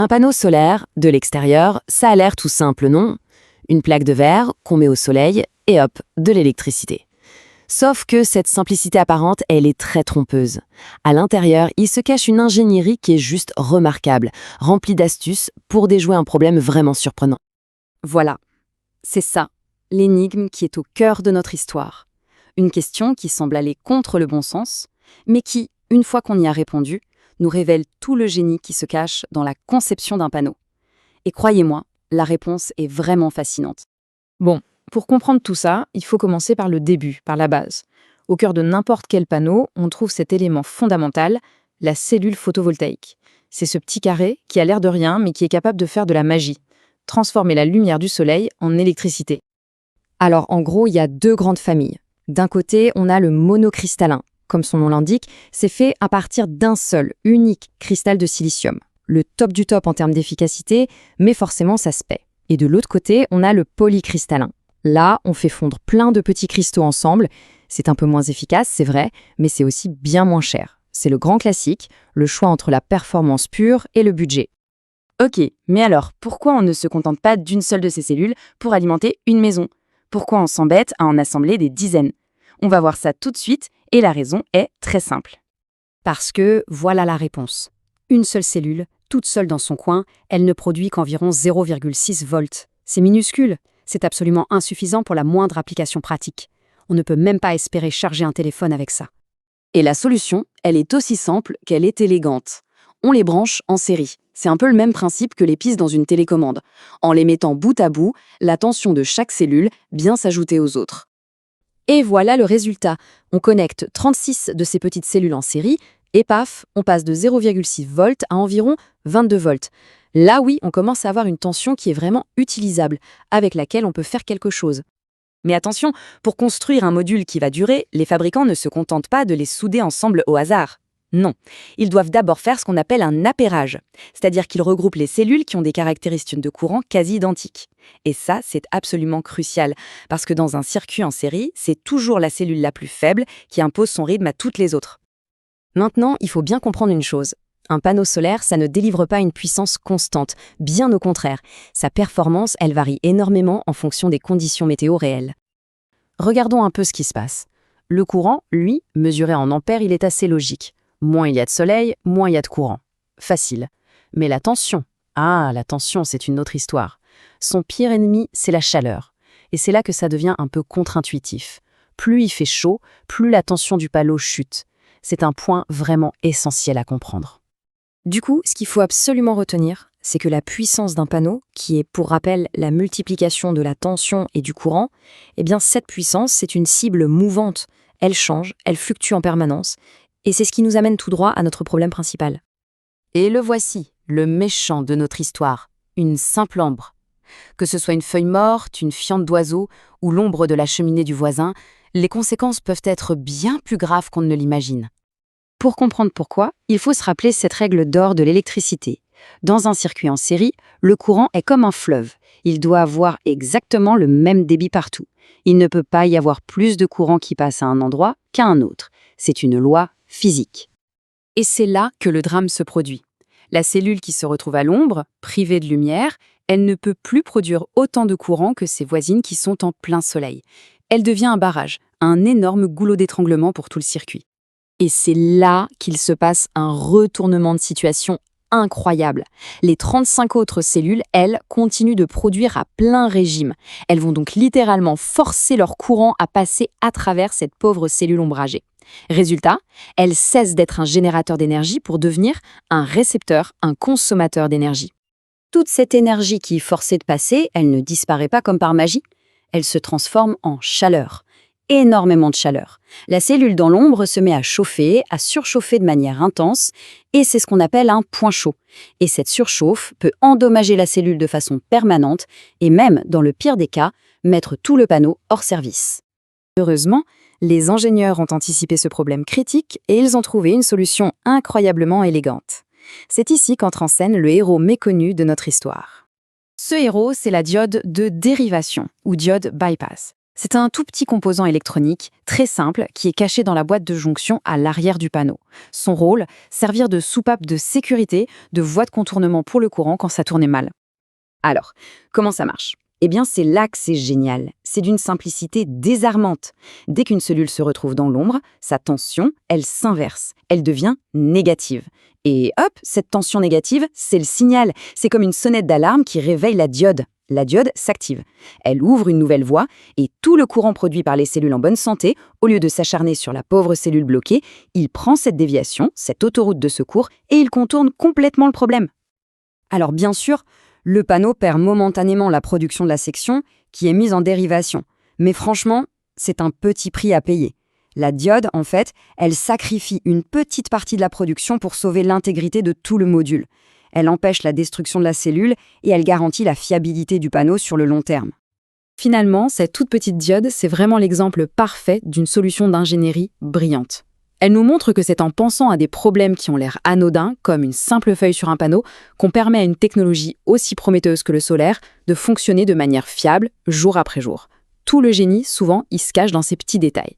Un panneau solaire, de l'extérieur, ça a l'air tout simple, non? Une plaque de verre qu'on met au soleil et hop, de l'électricité. Sauf que cette simplicité apparente, elle est très trompeuse. À l'intérieur, il se cache une ingénierie qui est juste remarquable, remplie d'astuces pour déjouer un problème vraiment surprenant. Voilà, c'est ça, l'énigme qui est au cœur de notre histoire. Une question qui semble aller contre le bon sens, mais qui, une fois qu'on y a répondu, nous révèle tout le génie qui se cache dans la conception d'un panneau. Et croyez-moi, la réponse est vraiment fascinante. Bon, pour comprendre tout ça, il faut commencer par le début, par la base. Au cœur de n'importe quel panneau, on trouve cet élément fondamental, la cellule photovoltaïque. C'est ce petit carré qui a l'air de rien, mais qui est capable de faire de la magie, transformer la lumière du soleil en électricité. Alors en gros, il y a deux grandes familles. D'un côté, on a le monocristallin. Comme son nom l'indique, c'est fait à partir d'un seul, unique cristal de silicium. Le top du top en termes d'efficacité, mais forcément ça se paie. Et de l'autre côté, on a le polycristallin. Là, on fait fondre plein de petits cristaux ensemble. C'est un peu moins efficace, c'est vrai, mais c'est aussi bien moins cher. C'est le grand classique, le choix entre la performance pure et le budget. Ok, mais alors, pourquoi on ne se contente pas d'une seule de ces cellules pour alimenter une maison? Pourquoi on s'embête à en assembler des dizaines? On va voir ça tout de suite, et la raison est très simple. Parce que voilà la réponse. Une seule cellule, toute seule dans son coin, elle ne produit qu'environ 0,6 volts. C'est minuscule, c'est absolument insuffisant pour la moindre application pratique. On ne peut même pas espérer charger un téléphone avec ça. Et la solution, elle est aussi simple qu'elle est élégante. On les branche en série. C'est un peu le même principe que les pièces dans une télécommande. En les mettant bout à bout, la tension de chaque cellule vient s'ajouter aux autres. Et voilà le résultat. On connecte 36 de ces petites cellules en série, et paf, on passe de 0,6 volts à environ 22 volts. Là oui, on commence à avoir une tension qui est vraiment utilisable, avec laquelle on peut faire quelque chose. Mais attention, pour construire un module qui va durer, les fabricants ne se contentent pas de les souder ensemble au hasard. Non, ils doivent d'abord faire ce qu'on appelle un appairage, c'est-à-dire qu'ils regroupent les cellules qui ont des caractéristiques de courant quasi identiques. Et ça, c'est absolument crucial, parce que dans un circuit en série, c'est toujours la cellule la plus faible qui impose son rythme à toutes les autres. Maintenant, il faut bien comprendre une chose. Un panneau solaire, ça ne délivre pas une puissance constante, bien au contraire. Sa performance, elle varie énormément en fonction des conditions météo réelles. Regardons un peu ce qui se passe. Le courant, lui, mesuré en ampères, il est assez logique. Moins il y a de soleil, moins il y a de courant. Facile. Mais la tension, la tension, c'est une autre histoire. Son pire ennemi, c'est la chaleur. Et c'est là que ça devient un peu contre-intuitif. Plus il fait chaud, plus la tension du panneau chute. C'est un point vraiment essentiel à comprendre. Du coup, ce qu'il faut absolument retenir, c'est que la puissance d'un panneau, qui est pour rappel la multiplication de la tension et du courant, eh bien cette puissance, c'est une cible mouvante. Elle change, elle fluctue en permanence, et c'est ce qui nous amène tout droit à notre problème principal. Et le voici, le méchant de notre histoire, une simple ombre. Que ce soit une feuille morte, une fiente d'oiseau ou l'ombre de la cheminée du voisin, les conséquences peuvent être bien plus graves qu'on ne l'imagine. Pour comprendre pourquoi, il faut se rappeler cette règle d'or de l'électricité. Dans un circuit en série, le courant est comme un fleuve. Il doit avoir exactement le même débit partout. Il ne peut pas y avoir plus de courant qui passe à un endroit qu'à un autre. C'est une loi physique. Et c'est là que le drame se produit. La cellule qui se retrouve à l'ombre, privée de lumière, elle ne peut plus produire autant de courant que ses voisines qui sont en plein soleil. Elle devient un barrage, un énorme goulot d'étranglement pour tout le circuit. Et c'est là qu'il se passe un retournement de situation incroyable. Les 35 autres cellules, elles, continuent de produire à plein régime. Elles vont donc littéralement forcer leur courant à passer à travers cette pauvre cellule ombragée. Résultat, elles cessent d'être un générateur d'énergie pour devenir un récepteur, un consommateur d'énergie. Toute cette énergie qui est forcée de passer, elle ne disparaît pas comme par magie. Elle se transforme en chaleur. Énormément de chaleur. La cellule dans l'ombre se met à chauffer, à surchauffer de manière intense, et c'est ce qu'on appelle un point chaud. Et cette surchauffe peut endommager la cellule de façon permanente, et même, dans le pire des cas, mettre tout le panneau hors service. Heureusement, les ingénieurs ont anticipé ce problème critique et ils ont trouvé une solution incroyablement élégante. C'est ici qu'entre en scène le héros méconnu de notre histoire. Ce héros, c'est la diode de dérivation, ou diode bypass. C'est un tout petit composant électronique, très simple, qui est caché dans la boîte de jonction à l'arrière du panneau. Son rôle, servir de soupape de sécurité, de voie de contournement pour le courant quand ça tournait mal. Alors, comment ça marche? Eh bien, c'est là que c'est génial. C'est d'une simplicité désarmante. Dès qu'une cellule se retrouve dans l'ombre, sa tension, elle s'inverse. Elle devient négative. Et hop, cette tension négative, c'est le signal. C'est comme une sonnette d'alarme qui réveille la diode. La diode s'active. Elle ouvre une nouvelle voie et tout le courant produit par les cellules en bonne santé, au lieu de s'acharner sur la pauvre cellule bloquée, il prend cette déviation, cette autoroute de secours, et il contourne complètement le problème. Alors bien sûr, le panneau perd momentanément la production de la section qui est mise en dérivation. Mais franchement, c'est un petit prix à payer. La diode, en fait, elle sacrifie une petite partie de la production pour sauver l'intégrité de tout le module. Elle empêche la destruction de la cellule et elle garantit la fiabilité du panneau sur le long terme. Finalement, cette toute petite diode, c'est vraiment l'exemple parfait d'une solution d'ingénierie brillante. Elle nous montre que c'est en pensant à des problèmes qui ont l'air anodins, comme une simple feuille sur un panneau, qu'on permet à une technologie aussi prometteuse que le solaire de fonctionner de manière fiable, jour après jour. Tout le génie, souvent, il se cache dans ces petits détails.